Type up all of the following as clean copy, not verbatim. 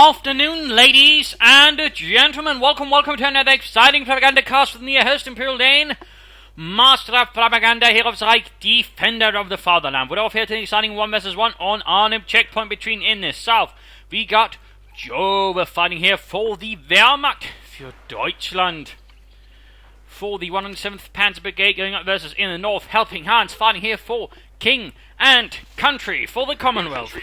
afternoon, ladies and gentlemen. Welcome to another exciting Propagandacast with me, your host, Imperial Dane, Master of Propaganda, Hero of the Reich, Defender of the Fatherland. We're off here to an exciting 1 vs 1 on Arnhem checkpoint between in the south. We got Jove fighting here for the Wehrmacht für Deutschland. For the 107th Panzer Brigade going up versus in the north, Helpinghans fighting here for King and Country for the Commonwealth.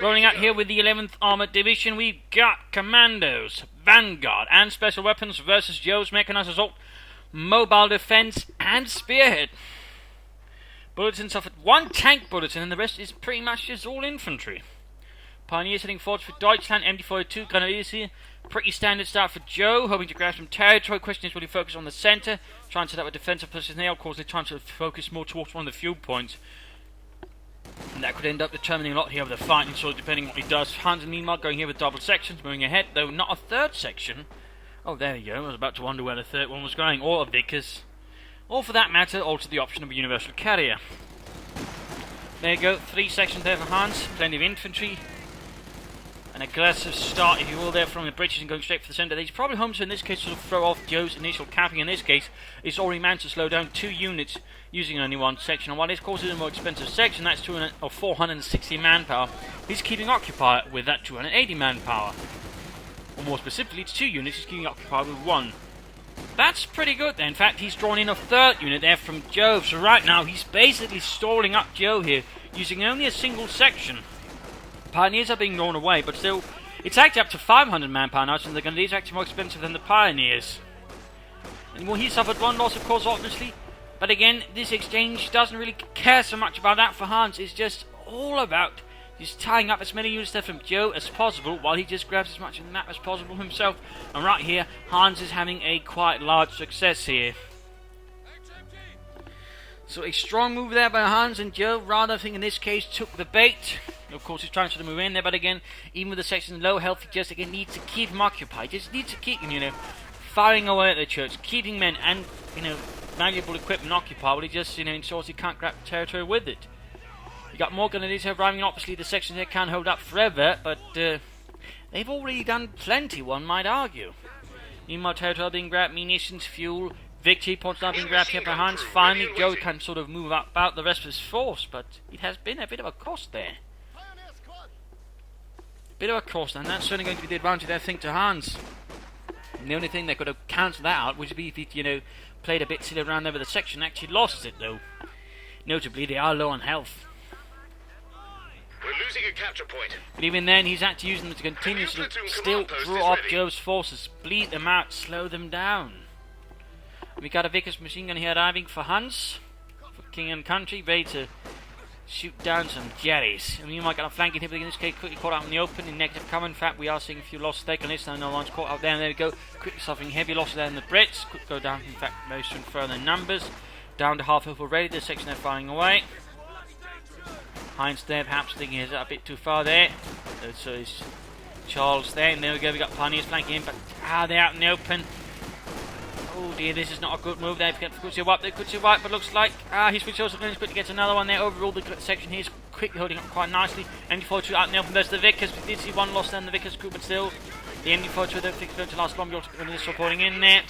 Rolling out here with the 11th Armoured Division, we've got Commandos, Vanguard and Special Weapons versus Jove's Mechanized Assault, Mobile Defense and Spearhead. Bulletin suffered 1 tank bulletin and the rest is pretty much just all infantry. Pioneers heading forward for Deutschland, MD-42, Grenadiers here. Pretty standard start for Joe, hoping to grab some territory. Question is, will he focus on the centre? Trying to set up a defensive position there, of course they're trying to focus more towards one of the fuel points. And that could end up determining a lot here of the fighting, sort of depending on what he does. Hans, meanwhile, going here with double sections, moving ahead, though not a third section. Oh, there you go, I was about to wonder where the third one was going, or a Vickers. Or for that matter, also the option of a universal carrier. There you go, 3 sections there for Hans, plenty of infantry. An aggressive start, if you will, there from the British and going straight for the centre. He's probably home to, in this case, sort of throw off Joe's initial capping. In this case, he's already managed to slow down 2 units using only 1 section. And while this causes a more expensive section, that's 460 manpower, he's keeping occupied with that 280 manpower. Or more specifically, it's 2 units he's keeping occupied with 1. That's pretty good there. In fact, he's drawn in a 3rd unit there from Jove. So right now, he's basically stalling up Joe here, using only a single section. Pioneers are being drawn away, but still, it's actually up to 500 manpower now, so the Grenadiers are actually more expensive than the Pioneers. And well, he suffered 1 loss, of course, obviously, but again, this exchange doesn't really care so much about that for Hans. It's just all about just tying up as many units there from Joe as possible, while he just grabs as much of the map as possible himself. And right here, Hans is having a quite large success here. So a strong move there by Hans, and Joe, rather I think in this case, took the bait. Of course, he's trying to move in there, but again, even with the section low health, he just again needs to keep him occupied. Just needs to keep him, firing away at the church, keeping men and, valuable equipment occupied, but he just, ensures he can't grab territory with it. You got more Grenadiers arriving, and obviously the section here can't hold up forever, but they've already done plenty, one might argue. Meanwhile, territory being grabbed, munitions, fuel, victory points now being grabbed here by Hans. Finally, Joe can sort of move about the rest of his force, but it has been a bit of a cost there. Bit of a cost, and that's certainly going to be the advantage, I think, to Hans. And the only thing that could have cancelled that out would be if he, played a bit silly around there with the section, actually lost it, though. Notably, they are low on health. We're losing a capture point. But even then, he's actually using them to continue to still draw up Joe's forces, bleed them out, slow them down. We got a Vickers machine gun here arriving for Hans, for King and Country, ready to shoot down some jerrys. And you might get a flanking here, but in this case, quickly caught out in the open in negative cover. In fact, we are seeing a few losses taken on this. No one's caught out there, and there we go. Quickly suffering heavy losses there in the Brits. Could go down, in fact, very soon further in numbers. Down to half health already. The section they're firing away. Heinz there, perhaps thinking he's a bit too far there. So is Charles there, and there we go. We got Pioneers flanking in, but they're out in the open. Oh dear, this is not a good move there. They could see a wipe, but looks like he's switched also going to quickly get another one there. Overall, the section here is quickly holding up quite nicely. MD-42 out in the open versus the Vickers. We did see 1 loss there in the Vickers group, but still, the MD-42 don't think it's going to last long. We're also supporting in there.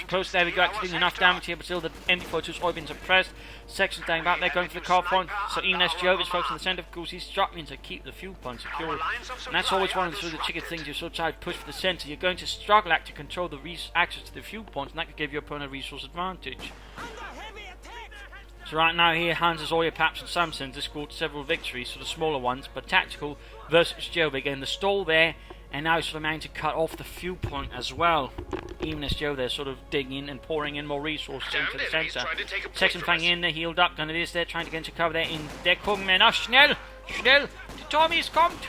Close there, we go, actually doing enough damage here, but still the MD-42's already been suppressed. Section's staying back there, going for the car point. So even as Jove is focused on the centre, of course, he's struggling to keep the fuel point secure. And that's always one of the sort of chicken things. You sort of try to push for the centre. You're going to struggle to control the access to the fuel points, and that could give your opponent a resource advantage. So right now here, Hans has already perhaps in some sense scored several victories, sort of smaller ones, but tactical versus Jove. Again, the stall there, and now he's sort of managing to cut off the fuel point as well. Even as Joe there sort of digging in and pouring in more resources into the centre. Section flying in there, healed up, Grenadiers there, trying to get into cover there in Deckung, men. Schnell! Schnell! Die Tommies kommt!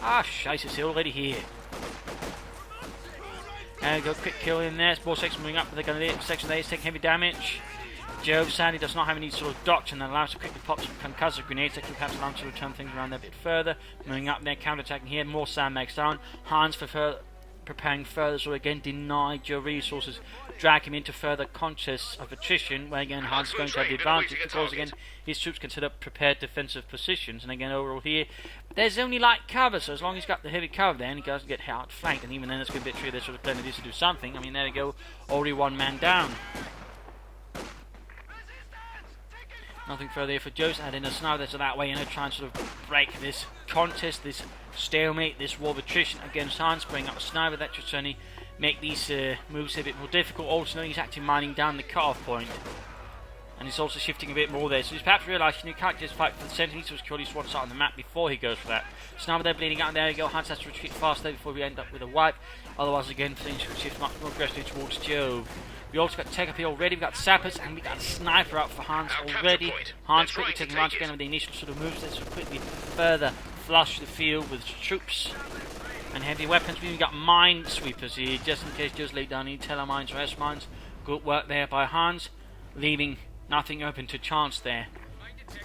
Scheiße, it's already here. And go, quick kill in there, more section moving up, but the Grenadier section there is taking heavy damage. Jove sadly does not have any sort of doctrine that allows to quickly pop some concussive grenades that can perhaps allow him to turn things around there a bit further. Moving up there, counter-attacking here, more sandbags down. Hans for further preparing further, so again deny Jove resources, drag him into further contests of attrition, where again Hans is going to have the advantage because again his troops can set up prepared defensive positions, and again overall here there's only light cover, so as long as he's got the heavy cover there and he doesn't get outflanked, and even then it's going to be a trick, there's sort of plenty of this to do something. I mean, there we go, already one man down. Nothing further here for Jove, adding a sniper there, so that way, trying to sort of break this contest, this stalemate, this war of attrition against Hans, bringing up a sniper that should certainly make these moves a bit more difficult. Also, he's actually mining down the cut-off point, and he's also shifting a bit more there, so he's perhaps realising you can't just fight for the centre, he needs to secure at least one side on the map before he goes for that. Sniper there bleeding out, and there we go, Hans has to retreat fast there before we end up with a wipe, otherwise again things should shift much more aggressively towards Jove. We also got tech up here already, we got sappers, and we got a sniper out for Hans already. Hans quickly taking advantage again with the initial sort of moves, let's quickly further flush the field with troops and heavy weapons. We've got mine sweepers here, just in case Joe's laid down any teller mines or S mines. Good work there by Hans, leaving nothing open to chance there.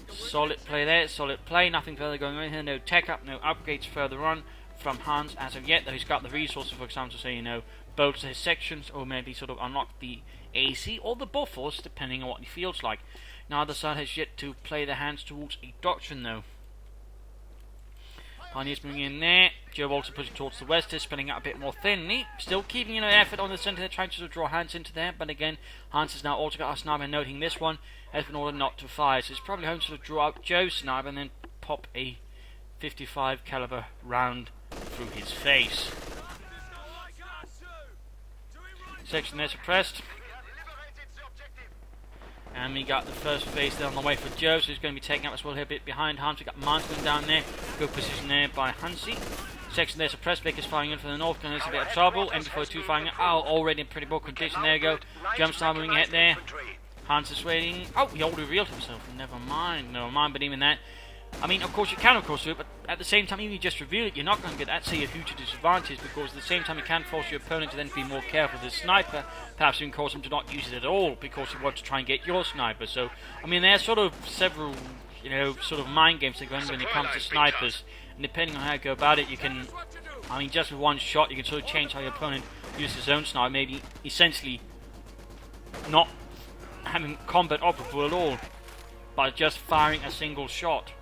Solid play there, solid play, nothing further going on here, no tech up, no upgrades further on from Hans as of yet, though he's got the resources, for example, to say, bolster his sections, or maybe sort of unlock the AC or the buffers, depending on what he feels like. Now, the side has yet to play their hands towards a doctrine, though. Pioneers moving in there. Jove also pushing towards the west, spinning out a bit more thinly. Still keeping effort on the centre, they're trying to sort of draw Hans into there, but again, Hans has now also got a sniper, noting this one has been ordered not to fire, so he's probably hoping to sort of draw out Joe's sniper and then pop a 55 caliber round through his face. Section there suppressed, and we got the first phase there on the way for Jove, so he's going to be taking up as well here a bit behind Hans. We got Mines going down there, good position there by Hansi. Section there suppressed, Baker's firing in from the north, going to have a bit of trouble. MB42 firing already in pretty poor condition, there we go. Jump star moving ahead there. Hans is waiting. Oh, he already revealed himself, never mind, but even that, I mean, of course you can do it, but at the same time, even if you just reveal it, you're not going to get that, say, a huge disadvantage, because at the same time you can force your opponent to then be more careful with his sniper, perhaps even cause him to not use it at all, because he wants to try and get your sniper. So, I mean, there are sort of several, sort of mind games that go on when it comes to snipers, and depending on how you go about it, you can, I mean, just with one shot, you can sort of change how your opponent uses his own sniper, maybe essentially not having combat operable at all, by just firing a single shot.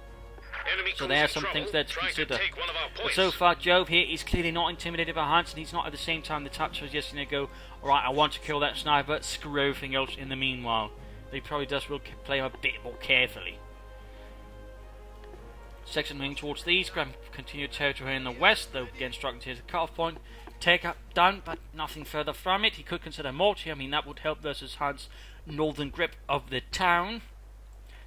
So there are some things there to consider. But so far, Jove here is clearly not intimidated by Hans, and he's not at the same time the touch was just going to go, alright, I want to kill that sniper, screw everything else in the meanwhile. But he probably will play him a bit more carefully. Section moving towards the east, grabbing continued territory in the west, though again struggling to hit the cut-off point. Take up done, but nothing further from it. He could consider mortar, I mean that would help versus Hans' northern grip of the town.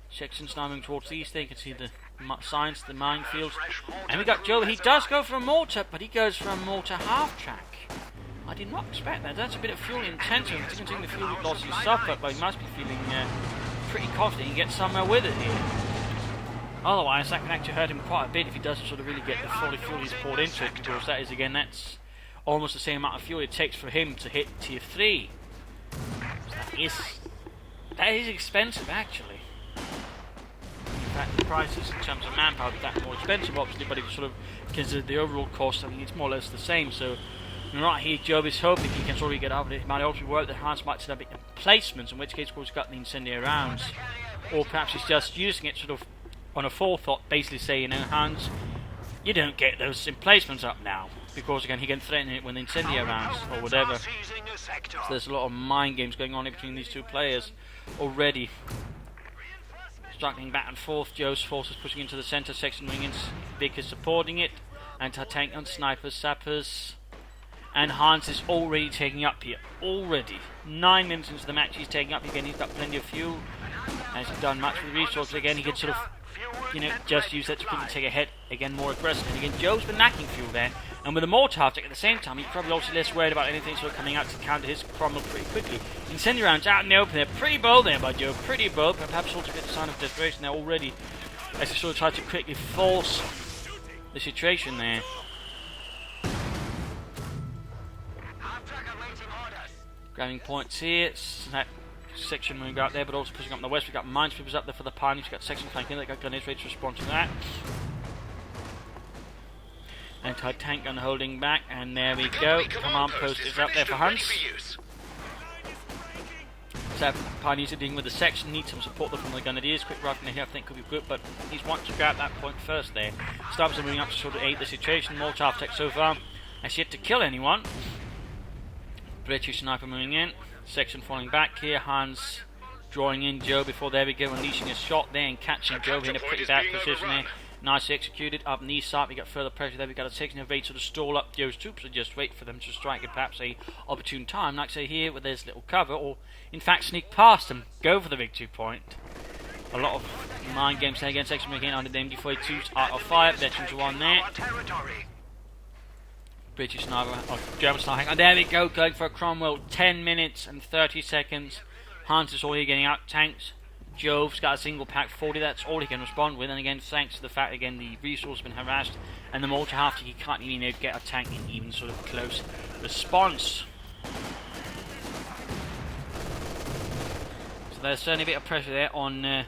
Sections now moving towards the east, there you can see the signs, the minefields. And we got Jove, he does go for a mortar, but he goes for a mortar half-track. I did not expect that. That's a bit of fuel intensive, considering the fuel loss he suffered, but he must be feeling pretty confident he gets somewhere with it here. Otherwise, that can actually hurt him quite a bit if he doesn't sort of really get the full fuel he's poured into it, because that is, again, that's almost the same amount of fuel it takes for him to hit tier 3. So that is expensive, actually. In fact, the prices in terms of manpower are that more expensive, obviously, but if you sort of consider the overall cost, I mean, it's more or less the same. So, right here, Jove is hoping he can sort of get out of it. It might also work that Hans might set up emplacements, in which case, of course, he's got the incendiary rounds. Or perhaps he's just using it sort of on a forethought, basically saying, Hans, you don't get those emplacements up now. Because, again, he can threaten it with incendiary rounds or whatever. So there's a lot of mind games going on between these two players already. Struggling back and forth, Joe's forces pushing into the centre, section wingings, Vic is supporting it, anti-tank and snipers, sappers, and Hans is already taking up here, already. 9 minutes into the match he's taking up, again he's got plenty of fuel, hasn't done much with the resources, again he can sort of, just use that to quickly take a hit, again more aggressive, and again Joe's been lacking fuel there, and with the mortar at the same time, he's probably also less worried about anything sort of coming out to counter his Cromwell pretty quickly. Incendiary rounds out in the open there, pretty bold there by Joe, pretty bold, but perhaps also a bit of sign of desperation there already, as he sort of tried to quickly force the situation there. Grabbing points here, that section moving out there, but also pushing up in the west. We've got minesweepers up there for the pioneers, we've got section flanking, they've got gunners ready to respond to that. Anti-tank gun holding back, and there we go. Command post is up there for Hans. So Pioneers are dealing with the section, needs some support from the Grenadiers. Quick rifle here I think could be good, but he's want to grab that point first there. Snipers are moving up to sort of aid the situation. Molotov tech so far has yet to kill anyone. British sniper moving in. Section falling back here. Hans drawing in Joe before, there we go, unleashing a shot there and catching Joe in a pretty bad position there. Nicely executed. Up on the east side, we got further pressure there. We got a section of 8 sort of stall up Joe's troops, and just wait for them to strike at perhaps a opportune time, like say here, where there's little cover, or in fact sneak past them, go for the victory point. A lot of mind games there against section again under the MD42's art of fire. Veterans are on there. British sniper, or German sniper, and there we go, going for a Cromwell. 10 minutes and 30 seconds. Hans is all here getting out tanks. Jove's got a single pack 40, that's all he can respond with, and again thanks to the fact again the resource has been harassed and the mortar after he can't even get a tank in even sort of close response. So there's certainly a bit of pressure there on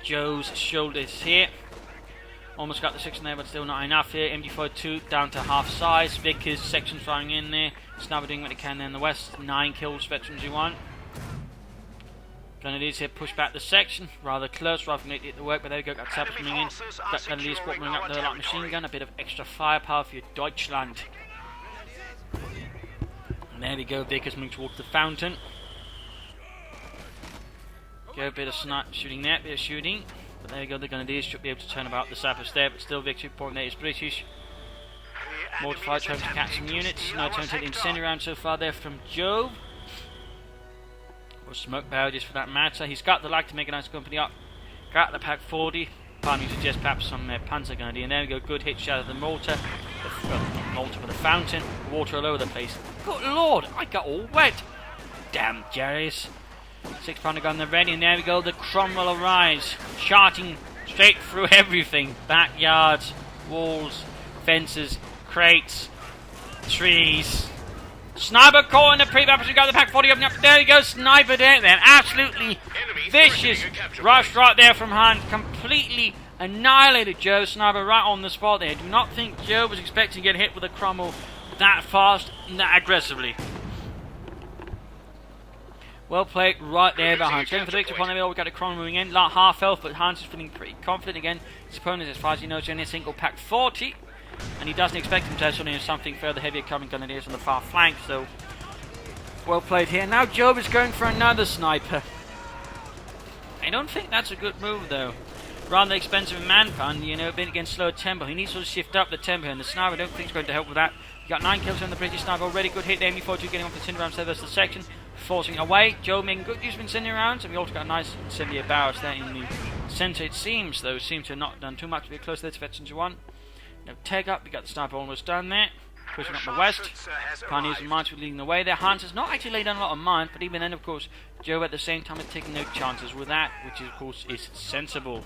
Joe's shoulders here. Almost got the 6 in there, but still not enough here. MD42 down to half size. Vickers section firing in there. Sniper doing what they can there in the west. 9 kills, veterans you want. Grenadiers here push back the section, rather close, rather than it the work, but there we go, got Sappers coming in. Got Grenadiers moving up there like machine gun, a bit of extra firepower for your Deutschland. And there we go, Vickers moving towards the fountain. Go, a bit of shooting there, bit of shooting. But there we go, the Grenadiers should be able to turn about the Sappers there, but still victory point there is British. Mortified trying to catch some units, no attempt to hit incendiary round so far there from Jove. Or smoke barrages for that matter. He's got the light to make a nice company up. Got the pack 40. Pardon me, suggest perhaps some Panzer Grenadier. And there we go, good hit shot of the mortar. Mortar for the fountain. Water all over the place. Good lord, I got all wet. Damn Jerry's. 6-pounder gun, they're ready. And there we go, the Cromwell arrives. Charting straight through everything. Backyards, walls, fences, crates, trees. Sniper caught in the pre-bump as we got the pack 40 opening up. There he goes, sniper there. Absolutely vicious rush right there from Hans. Completely annihilated Joe. Sniper right on the spot there. Do not think Joe was expecting to get hit with a Cromwell that fast and that aggressively. Well played right there by Hans. Going for the victory point. We've got a Cromwell moving in. Like half health, but Hans is feeling pretty confident again. His opponent, as far as he knows, only a single pack 40. And he doesn't expect him to have something further heavier coming Grenadiers on the far flank, so well played here. Now Jove is going for another sniper. I don't think that's a good move though. Rather expensive manpower, you know, a bit against slower tempo. He needs to shift up the tempo, and the sniper I don't think is going to help with that. He got 9 kills on the British sniper already. Good hit there. MD42 getting off the incendiary rounds there versus the section, forcing away. Jove making good use of incendiary rounds, and we also got a nice incendiary barrage there in the centre. It seems though, seems to have not done too much. We're close there to veterans 1. No take up, we got the sniper almost done there. Pushing up the west. Pioneers and mines were leading the way there. Hans has not actually laid down a lot of mines, but even then, of course, Joe at the same time is taking no chances with that, which of course is sensible.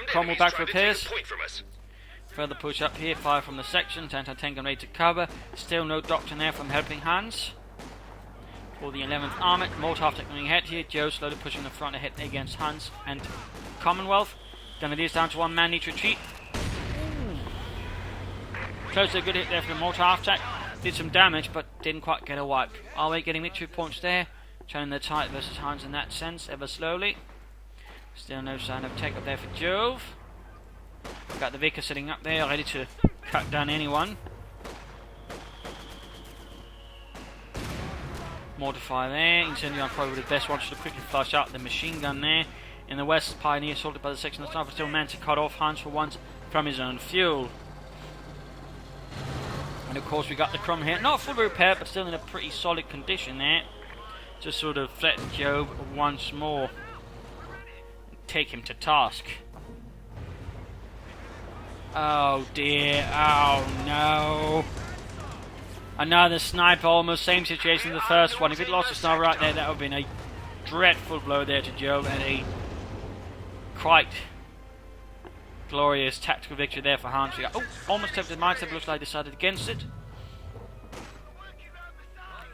Cromwell back for repairs. Further push up here, fire from the section. Anti-tank gun ready to cover. Still no doctrine there from Helpinghans. For the 11th Armoured. Molotov coming ahead here. Joe slowly pushing the front ahead against Hans and Commonwealth. Grenadiers down to 1 man, need to retreat. Close to a good hit there for the mortar attack. Did some damage, but didn't quite get a wipe. Are we getting victory points there? Turning the tide versus Hans in that sense, ever slowly. Still no sign of take up there for Jove. Got the Vicar sitting up there, ready to cut down anyone. Mortify there. Incendiary probably the best one to quickly flush out the machine gun there. In the west, Pioneer assaulted by the section of sniper, still managed to cut off Hans for once from his own fuel. And of course we got the Cromwell here, not full repair, but still in a pretty solid condition there. Just sort of threaten Jove once more. Take him to task. Oh dear, oh no. Another sniper, almost same situation as the first one. If he'd lost a sniper right there, that would have been a dreadful blow there to Jove, and a quite glorious tactical victory there for Hans. We got, almost tempted mindset, looks like decided against it.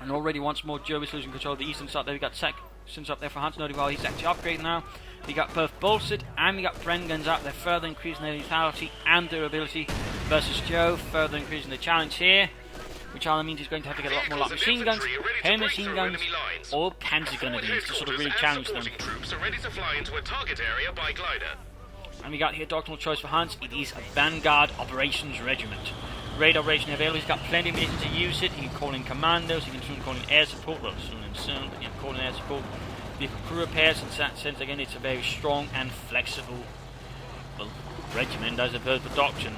And already once more Joe is losing control of the eastern side there. We got sections up there for Hans, noting well he's actually upgrading now. We got both bolstered and we got Bren guns up there, further increasing their lethality and durability. versus Jove, further increasing the challenge here, which either means he's going to have to get a lot more light machine guns, heavy machine guns, or panzer grenadiers to sort of really challenge them. Troops are ready to fly into a target area by glider. And we got here doctrinal choice for Hans. It is a Vanguard Operations Regiment. Raid operation available. He's got plenty of munitions to use it. He can call in commandos. He can soon call in air support. Well, soon and soon, but yeah, call in air support. Vehicle crew repairs. In that sense, again, it's a very strong and flexible regiment as opposed to doctrine.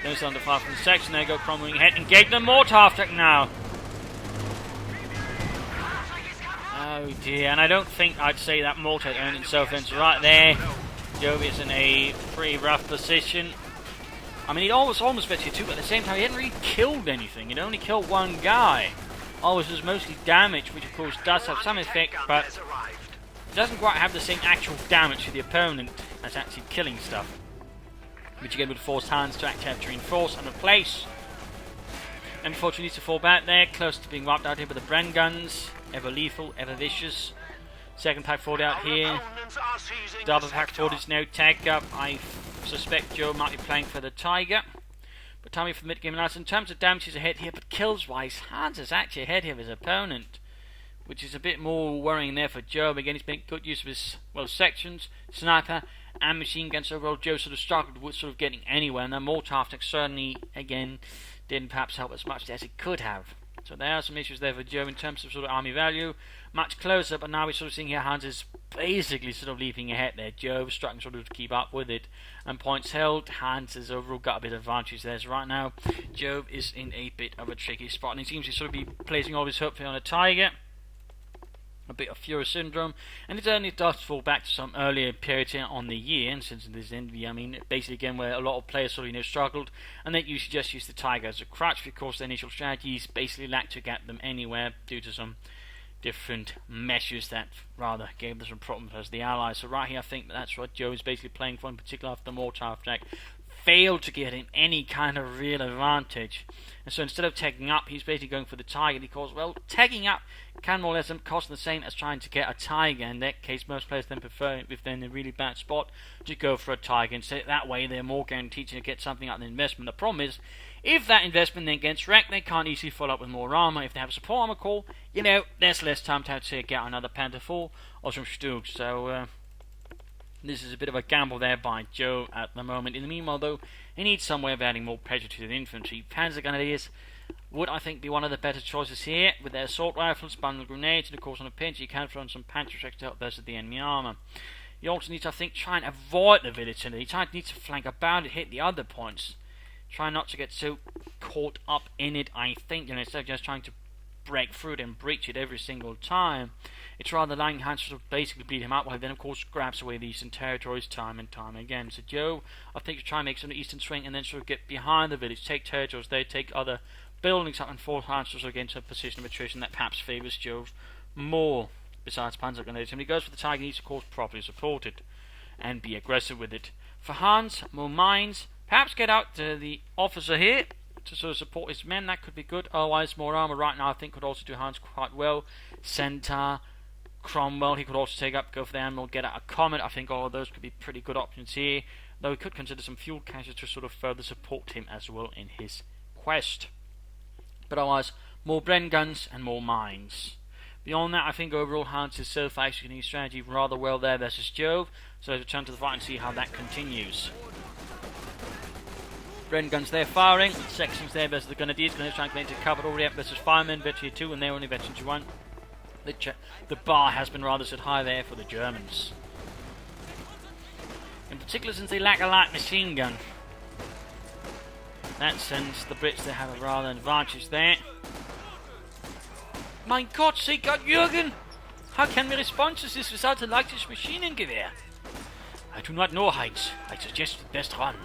Goes on to fire from the section. There you go, crumbling ahead. Engage the mortar attack now. Oh dear, and I don't think I'd say that mortar owned itself into right there. Jove is in a pretty rough position. I mean, he almost bet you two, but at the same time, he hadn't really killed anything. He'd only killed one guy. Always was mostly damage, which of course does have some effect, but it doesn't quite have the same actual damage to the opponent as actually killing stuff. Which again would force Hans to actually have to reinforce and replace. And unfortunately needs to fall back there, close to being wiped out here with the Bren guns. Ever lethal, ever vicious. Second pack forward out here. Double pack forward is now tagged up. I suspect Joe might be playing for the Tiger. But time for the mid-game analysis. In terms of damage, he's ahead here, but kills-wise, Hans is actually ahead here of his opponent. Which is a bit more worrying there for Joe. Again, he's making good use of his, sections, sniper, and machine guns. Overall, Joe sort of struggled with sort of getting anywhere. And the mortar attack certainly, again, didn't perhaps help as much as it could have. So there are some issues there for Joe in terms of sort of army value. Much closer, but now we're sort of seeing here Hans is basically sort of leaping ahead there. Jove struggling sort of to keep up with it. And points held, Hans has overall got a bit of advantage there. So right now, Jove is in a bit of a tricky spot. And he seems to sort of be placing all his hope on a Tiger. A bit of Fury syndrome, and it only does fall back to some earlier periods here on the year, and since this envy, I mean, basically again where a lot of players sort of struggled, and they usually just use the Tiger as a crutch because their initial strategies basically lacked to get them anywhere due to some different measures that rather gave them some problems as the Allies. So right here I think that's what Joe is basically playing for, in particular after the mortar attack failed to get him any kind of real advantage. And so instead of tagging up, he's basically going for the Tiger because, well, tagging up can more or less cost the same as trying to get a Tiger. In that case, most players then prefer, if they're in a really bad spot, to go for a Tiger. And so that way they're more guaranteed to get something out of the investment. The problem is, if that investment then gets wrecked, they can't easily follow up with more armor. If they have a support armor call, there's less time to have to get another Panther IV or some Stug. So this is a bit of a gamble there by Joe at the moment. In the meanwhile, though, he needs some way of adding more pressure to the infantry. Panzer grenadiers would, I think, be one of the better choices here, with their assault rifles, bundle grenades, and of course on a pinch you can throw in some Panther tracks to help versus the enemy armor. You also need to, I think, try and avoid the village center. You need to flank about it, hit the other points. Try not to get so caught up in it, I think, instead of just trying to break through it and breach it every single time. It's rather allowing Hans to basically beat him up, while he then of course grabs away the eastern territories time and time again. So Joe, I think, should try and make some eastern swing and then sort of get behind the village, take territories there, take other buildings up, and force Hans to sort of get into a position of attrition that perhaps favours Jove more. Besides Panzer grenades, when he goes for the Tiger, he needs to, of course, properly support it and be aggressive with it. For Hans, more mines, perhaps get out the officer here to sort of support his men. That could be good. Otherwise, more armor right now I think could also do Hans quite well. Centaur, Cromwell, he could also take up, go for the Admiral, get out a Comet. I think all of those could be pretty good options here, though he could consider some fuel caches to sort of further support him as well in his quest. But otherwise, more Bren guns and more mines. Beyond that, I think overall Hans is so far executing his strategy rather well there versus Jove, so let's return to the fight and see how that continues. Bren guns there firing, sections there versus the Grenadiers, trying to get into cover already up versus Firemen, Veteran 2, and they're only Veteran 1. The bar has been rather set high there for the Germans. In particular since they lack a light machine gun. In that sense, the Brits, they have a rather advantage there. Mein Gott, say Gott, Jürgen! How can we respond to this without a light Maschinengewehr? I do not know, Heinz. I suggest we best run.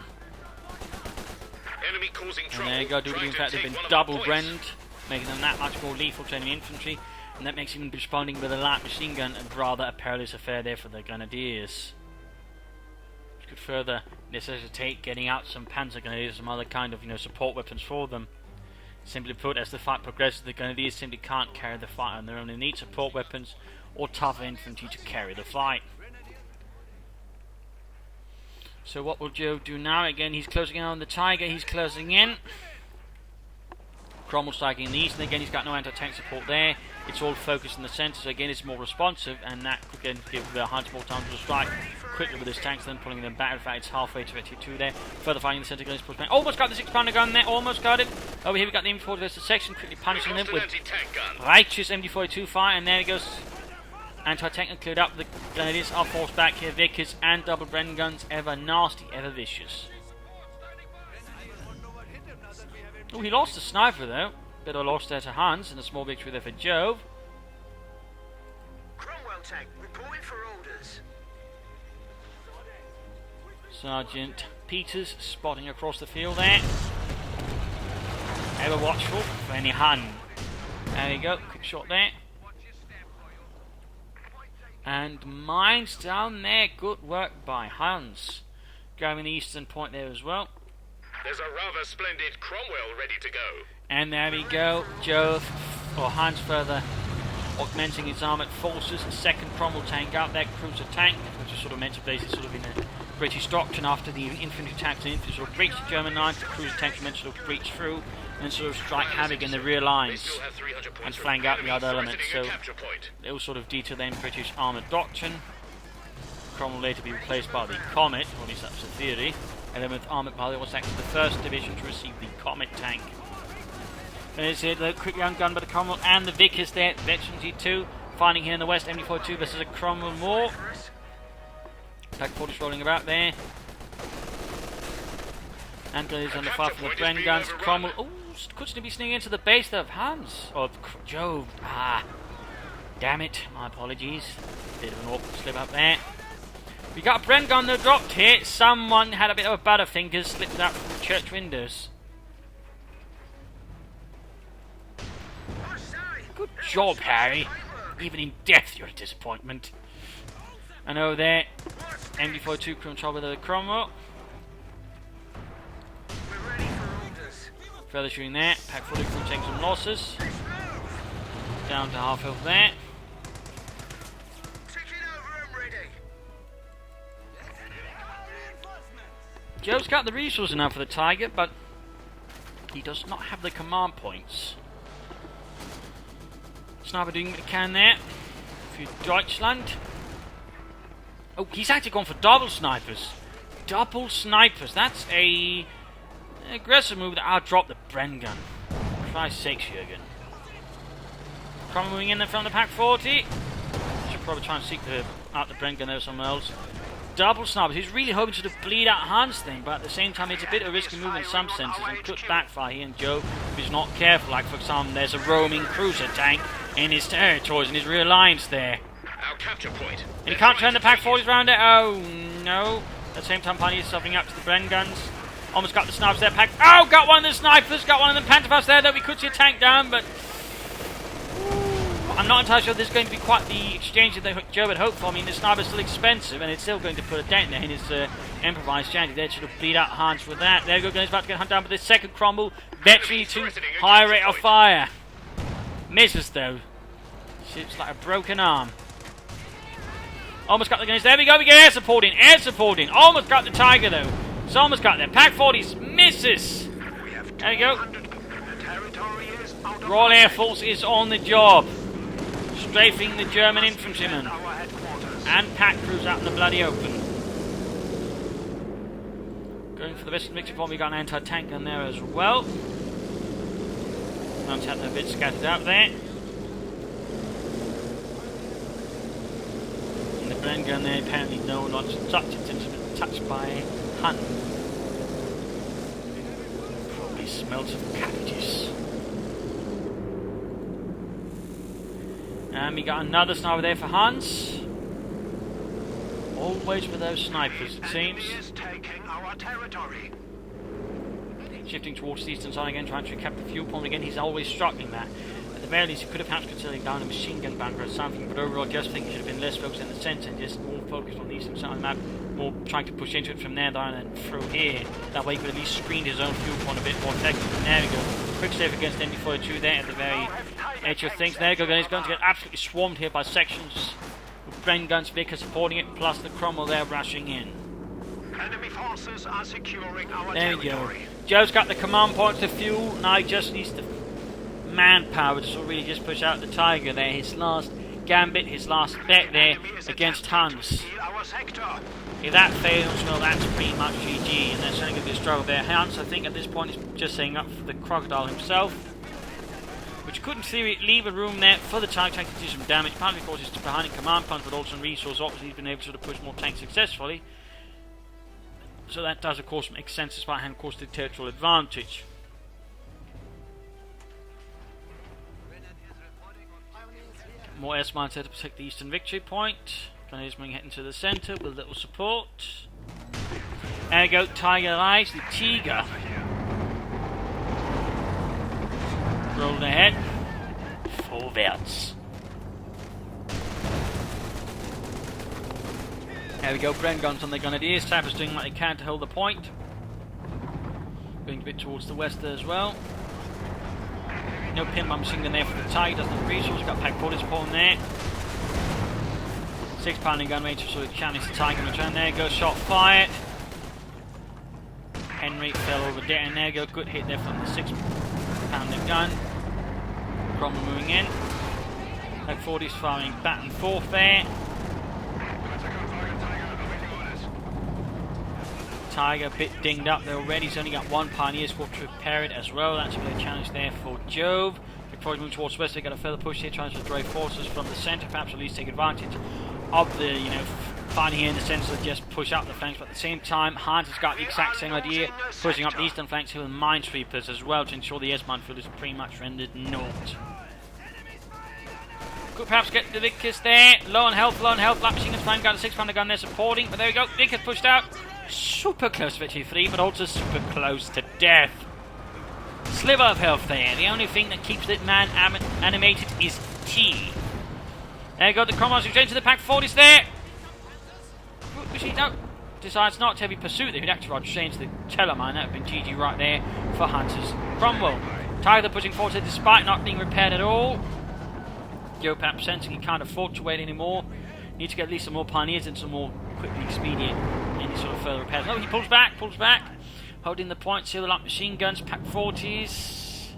Enemy causing trouble. And there you go, in fact they've been double brenned, making them that much more lethal to enemy infantry, and that makes even responding with a light machine gun a rather a perilous affair there for the Grenadiers. Which could further necessitate getting out some Panzer Grenadiers, some other kind of support weapons for them. Simply put, as the fight progresses, the Grenadiers simply can't carry the fight on their own. They need support weapons or tougher infantry to carry the fight. So what will Jove do now? Again, he's closing in on the Tiger. He's closing in. Cromwell striking in the east, and again he's got no anti-tank support there. It's all focused in the centre, so again it's more responsive, and that could again give the Huns more time to strike quickly with his tanks, then pulling them back. In fact, it's halfway to 22 there. Further fighting in the centre, push back. Almost got the 6-pounder gun there, almost got it. Over here we got the MD-40 versus section, quickly punishing them with righteous MD-42 fire, and there he goes. Anti-tank and cleared up. The Grenadiers are forced back here. Vickers and double Bren guns, ever nasty, ever vicious. Oh, he lost the sniper though. Bit of a loss there to Hans, and a small victory there for Jove. Cromwell tank, reporting for orders. Sergeant Peters spotting across the field there. Ever watchful for any Hun. There you go, quick shot there. And mines down there, good work by Hans. Grabbing the eastern point there as well. There's a rather splendid Cromwell ready to go. And there we go, Jove, or Hans further augmenting his armoured forces. Second Cromwell tank out there, cruiser tank, which is sort of meant to basically sort of in a British doctrine after the infantry tanks and infantry sort of breach the German lines, the cruiser tanks were meant to sort of breach through and sort of strike havoc in the rear lines and flank out the other elements. So it was sort of detailed in British armoured doctrine. Cromwell later be replaced by the Comet, or at least that's the theory. 11th Armoured Battalion was actually the first division to receive the Comet tank. And it's here, the quick round gun by the Cromwell and the Vickers there, Veteran G2, finding here in the west, MD-42 versus a Cromwell more. Pack 40's rolling about there. And Grenadiers on the fire from the Bren guns. Cromwell, oh, could still be sneaking into the base there of Hans, or Jove. Ah, damn it, my apologies. Bit of an awkward slip up there. We got a Bren gun though dropped here. Someone had a bit of a butterfinger, slipped out from the church windows. Good job, Harry. Even in death, you're a disappointment. And over there, MD-42 crew in trouble with the Cromwell. Further shooting there. Pack 40 crew taking some losses. Down to half health there. Joe's got the resources now for the Tiger, but he does not have the command points. Sniper doing what he can there. For Deutschland. Oh, he's actually gone for double snipers. Double snipers. That's an aggressive move that I'll drop the Bren gun. Try 6, Jürgen. Cromwell moving in there from the Pack 40. Should probably try and seek out the Bren gun there somewhere else. Double snipers. He's really hoping to bleed out Hans thing, but at the same time it's a bit of a risky move in some senses and could backfire here. And Jove, if he's not careful, like for example, there's a roaming cruiser tank in his territories and his rear lines there. Our capture point. And he can't turn the Pack 40s around it. Oh no. At the same time, Pioneer is suffering up to the Bren guns. Almost got the snipers there. Pack. Oh, got one of the snipers. Got one of the Pantherfasts there. Though we could see a tank down, but I'm not entirely sure this is going to be quite the exchange that Joe had hoped for. I mean, the sniper's still expensive, and it's still going to put a dent there in his improvised shanty. They should have bleed out Hans with that. There we go. He's about to get hunted down, but the second Cromwell. Veteran to high rate of fire. Misses though. Shoots like a broken arm. Almost got the guns. There we go. We get air supporting. Air supporting. Almost got the Tiger though. It's almost got there. Pack 40s misses. There we go. Royal Air Force is on the job. Strafing the German infantrymen. And pack crews out in the bloody open. Going for the best mixing point. We got an anti-tank gun there as well. Antenna a bit scattered out there. And the Bren gun there apparently no not to touch. It's been touched by Hun. Probably smells of cabbages. And we got another sniper there for Hans. Always with those snipers, it seems. Shifting towards the eastern side again, trying to recap the fuel point again. He's always struggling that. At the very least, he could have perhaps considered down a machine gun bunker or something, but overall, just think he should have been less focused in the centre and just more focused on the eastern side of the map, more trying to push into it from there down and through here. That way, he could at least screen his own fuel point a bit more effectively. There we go. Quick save against MD-42 there at the very edge of things. There we go. He's going to get absolutely swarmed here by sections with Bren guns, Vickers supporting it, plus the Cromwell there rushing in. Enemy forces are securing our There we go. territory. Joe's got the command points to fuel. Now he just needs the manpower to sort of really just push out the Tiger there. His last gambit, his last bet there against Hans. Steal our sector. If that fails, well, that's pretty much GG, and there's certainly going to be a struggle there. Hans, I think, at this point is just setting up for the Crocodile himself, which could, in theory, leave a room there for the Tiger tank to do some damage, partly because it's behind in command points, but also in resource. Obviously, he's been able to sort of push more tanks successfully. So that does, of course, make sense, despite having, of course, the territorial advantage. More S-mines there to protect the eastern victory point. Grenadiers moving heading to the centre with little support. There we go, Tiger Rise, the Tiger. Rolling ahead. Vorwärts. There we go, Bren guns on the Grenadiers. Tappers doing what they can to hold the point. Going a bit towards the west there as well. No pin bomb machine gun there for the Tiger, doesn't have resources. Got Pack 40 support in there. 6 pounding gun range, so it challenge the Tiger in return. There goes shot fired. Henry fell over dead, and there go good hit there from the 6 pounding gun. Cromwell moving in. Pack 40's firing back and forth there. Tiger a bit dinged up there already. He's only got 1 Pioneer squad to repair it as well. That's a bit of a challenge there for Jove. Before he moves towards west, they've got a further push here, trying to withdraw forces from the centre, perhaps at least take advantage of the, finding here in the centre to just push up the flanks. But at the same time, Hans has got the exact same idea, pushing up the eastern flanks here with minesweepers as well to ensure the S-mine field is pretty much rendered naught. Could perhaps get the Vickers there. Low on health. Lap machine guns, got a 6 pounder gun there supporting. But there we go, Vickers pushed out. Super close to victory 3, but also super close to death. Sliver of health there. The only thing that keeps that man animated is tea. There you go, the Cromwell's exchange to the Pack 40s there. No, decides not to heavy pursuit. They would actually change the Tellermine. That would have been GG right there for Hunters. Cromwell. Tiger pushing forward despite not being repaired at all. Joe perhaps sensing he can't afford to wait anymore. Need to get at least some more Pioneers and some more quickly expedient any sort of further repairs. No, he pulls back. Holding the points here with like machine guns, Pack 40s.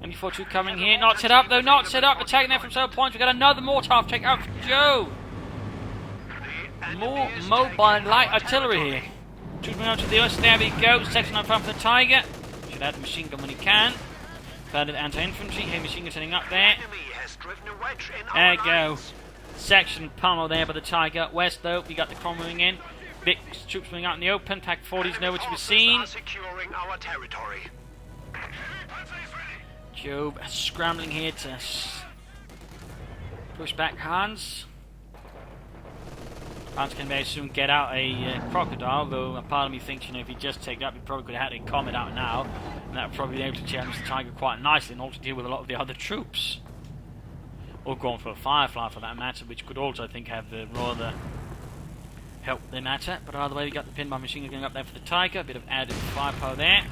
MD42 coming here. Not set up though, Attacking there from several points. We've got another mortar check out for Joe. More mobile light artillery here. Troops moving on to the west. There we go. Section on front for the Tiger. Should add the machine gun when he can. Further anti-infantry. Heavy machine gun setting up there. There we go. Section pummel there by the Tiger. West though, we got the Crom moving in. Big troops moving out in the open. Pack 40s nowhere to be seen. Job scrambling here to push back Hans. Hans can very soon get out a Crocodile, though a part of me thinks, if he just take up, he probably could have had a Comet out now, and that would probably be able to challenge the Tiger quite nicely and also deal with a lot of the other troops. Or going for a Firefly for that matter, which could also, I think, have rather help the matter. But either way, we got the pinball machine gun going up there for the Tiger, a bit of added firepower there.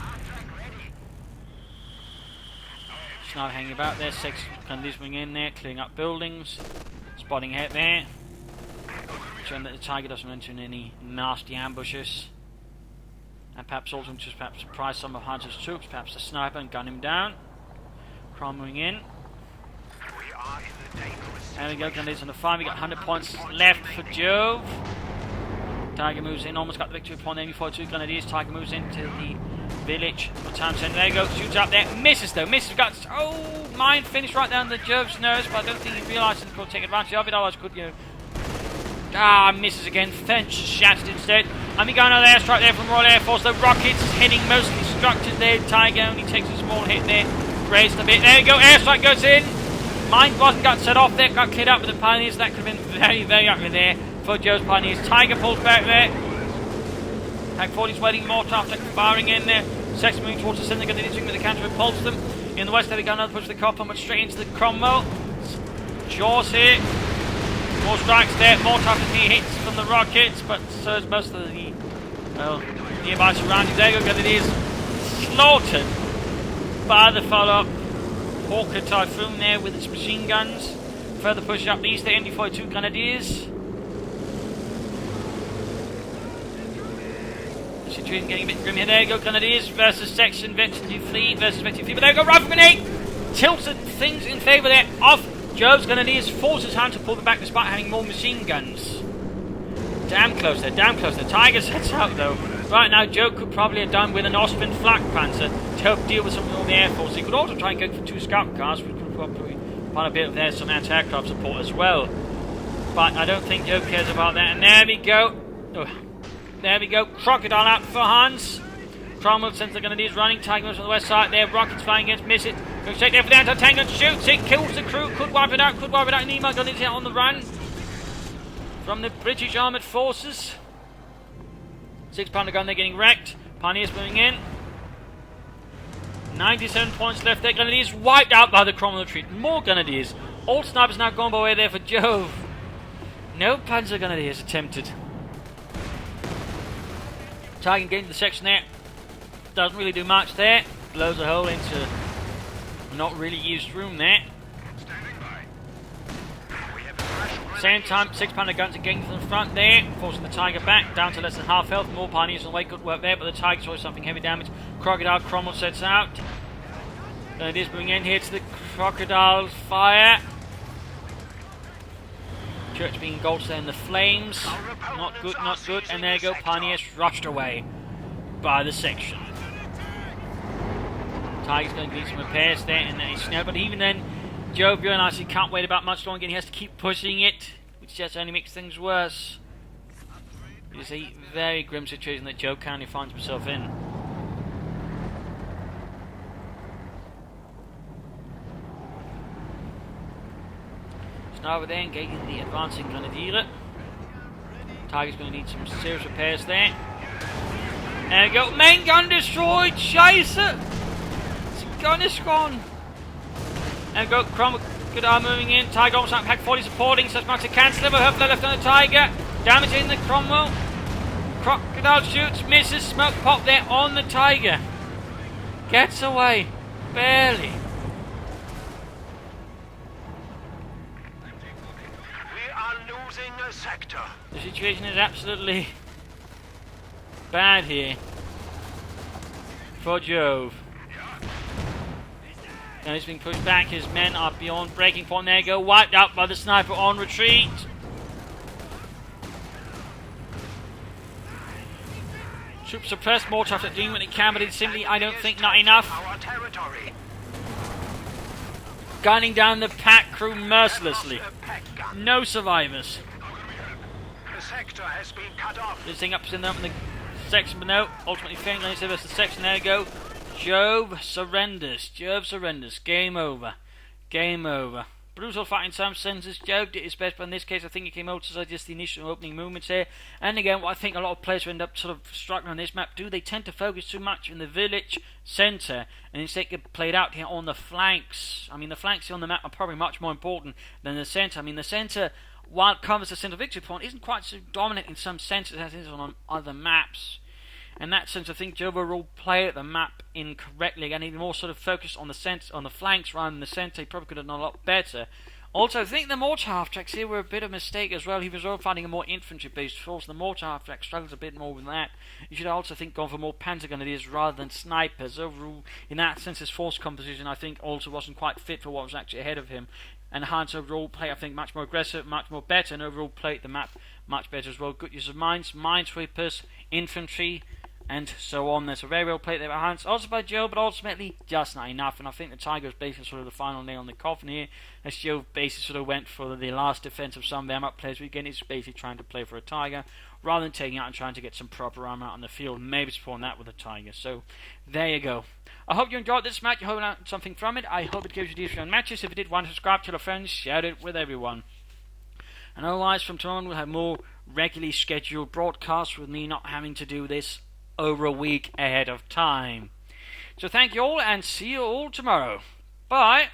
Schneider hanging about there, 6 Grenadiers moving in there, clearing up buildings, spotting ahead there. Showing that the Tiger doesn't enter in any nasty ambushes. And perhaps also just surprise some of Hunter's troops, perhaps a sniper and gun him down. Crom moving in. There we go, Grenadiers on the 5, we got 100 points left for Jove. Tiger moves in, almost got the victory upon the ME42 Grenadiers. Tiger moves into the village. Time center, there you go, shoots up there, misses though, got, mine finished right down the Jove's nose, but I don't think he realised he could take advantage of it, otherwise could, misses again, fence shattered instead. And we got another airstrike there from Royal Air Force, the rockets hitting most constructed there. Tiger only takes a small hit there, grazed a bit, there you go, airstrike goes in. Mine got set off there, got cleared up with the Pioneers. That could have been very, very ugly there for Joe's Pioneers. Tiger pulls back there. Pack 40's waiting more after firing in there. Section moving towards the centre, going to do with the counter repulse them. In the west, there we go, another push of the copper, but straight into the Cromwell. Jaws here. More strikes there, more toughness hits from the rockets, but so is most of the nearby surroundings. There you go, it is slaughtered by the follow-up. Hawker Typhoon there with its machine guns. Further push up the east, the MD42 Grenadiers. Situation getting a bit grim here. There you go, Grenadiers versus Section Veteran Fleet versus Veteran Fleet. But there you go, Rifle Grenade! Tilts things in favour there of Jove's Grenadiers. Forces hand to pull them back despite having more machine guns. Damn close there, damn close. The Tiger sets out though. Right now, Jove could probably have done with an Austrian flak panzer to help deal with some of the Air Force. He could also try and go for 2 scout cars, which would probably find a bit of some anti-aircraft support as well. But I don't think Jove cares about that. And there we go. Oh, there we go. Crocodile out for Hans. Cromwell sends the Grenadiers running. Tiger moves on the west side there. Rockets flying against, miss it. Goes straight there for the anti-tank gun. Shoots it. Kills the crew. Could wipe it out. Could wipe it out. Nemo Grenadiers out on the run from the British Armoured Forces. 6-pounder gun, they're getting wrecked. Pioneers moving in. 97 points left there. Grenadiers wiped out by the Cromwell retreat. More Grenadiers. All snipers now gone by way there for Jove. No Panzer Grenadiers attempted. Tiger getting to the section there. Doesn't really do much there. Blows a hole into not really used room there. Same time, 6-pounder guns are getting to the front there, forcing the Tiger back, down to less than half health. More Pioneers on the way, good work there, but the Tiger saw something heavy damage. Crocodile Cromwell sets out. It is moving in here to the Crocodile's fire. Church being engulfed there in the flames. Not good, not good. And there you go, Pioneers rushed away by the section. Tiger's going to need some repairs there, and then he's snowed, but even then, Jove realizes he can't wait about much longer and he has to keep pushing it, which just only makes things worse. It is a very grim situation that Jove currently finds himself in. So now we're there engaging the advancing Grenadier. Tiger's going to need some serious repairs there. There we go, main gun destroyed, Scheiße! The gun is gone. And go Crocodile moving in. Tiger almost out. Pack 40 supporting. Such much to cancel. Hopefully left on the Tiger. Damaging the Cromwell. Crocodile shoots. Misses. Smoke pop there on the Tiger. Gets away. Barely. We are losing a sector. The situation is absolutely bad here for Jove. Now he's being pushed back, his men are beyond breaking point. There you go, wiped out by the sniper on retreat. Troops suppressed, more tough at doing what they can, but it's simply, I don't think, not enough. Gunning down the pack crew mercilessly. No survivors. The sector has been cut off. This thing up in the section, but no, ultimately failing. Let's see the section, there you go. Jove surrenders. Jove surrenders. Game over. Game over. Brutal fight in some senses. Jove did his best, but in this case I think he came out to just the initial opening movements here. And again, what I think a lot of players end up sort of struggling on this map do, they tend to focus too much in the village centre and instead get played out here on the flanks. I mean, the flanks here on the map are probably much more important than the centre. I mean, the centre, while it covers the central victory point, isn't quite so dominant in some senses as it is on other maps. In that sense, I think Jove overall played the map incorrectly and even more sort of focused on the flanks rather than the centre. He probably could have done a lot better. Also, I think the mortar half-tracks here were a bit of a mistake as well. He was all finding a more infantry-based force. The mortar half-track struggles a bit more with that. You should also think gone for more Panzer Grenadiers rather than snipers. Overall, in that sense, his force composition, I think, also wasn't quite fit for what was actually ahead of him. And Hans overall played, I think, much more aggressive, much more better, and overall played the map much better as well. Good use of mines, minesweepers, infantry, and so on. There's a very well played there by Hans, also by Joe, but ultimately just not enough. And I think the Tiger was basically sort of the final nail in the coffin here, as Joe basically sort of went for the last defense of some of their up players. But again, he's basically trying to play for a Tiger rather than taking out and trying to get some proper armor out on the field, maybe supporting that with a Tiger. So there you go. I hope you enjoyed this match. You hope you learned something from it. I hope it gives you decent matches. If you did, want to subscribe, tell your friends, share it with everyone. And otherwise, from tomorrow on, we'll have more regularly scheduled broadcasts with me not having to do this over a week ahead of time. So thank you all and see you all tomorrow. Bye.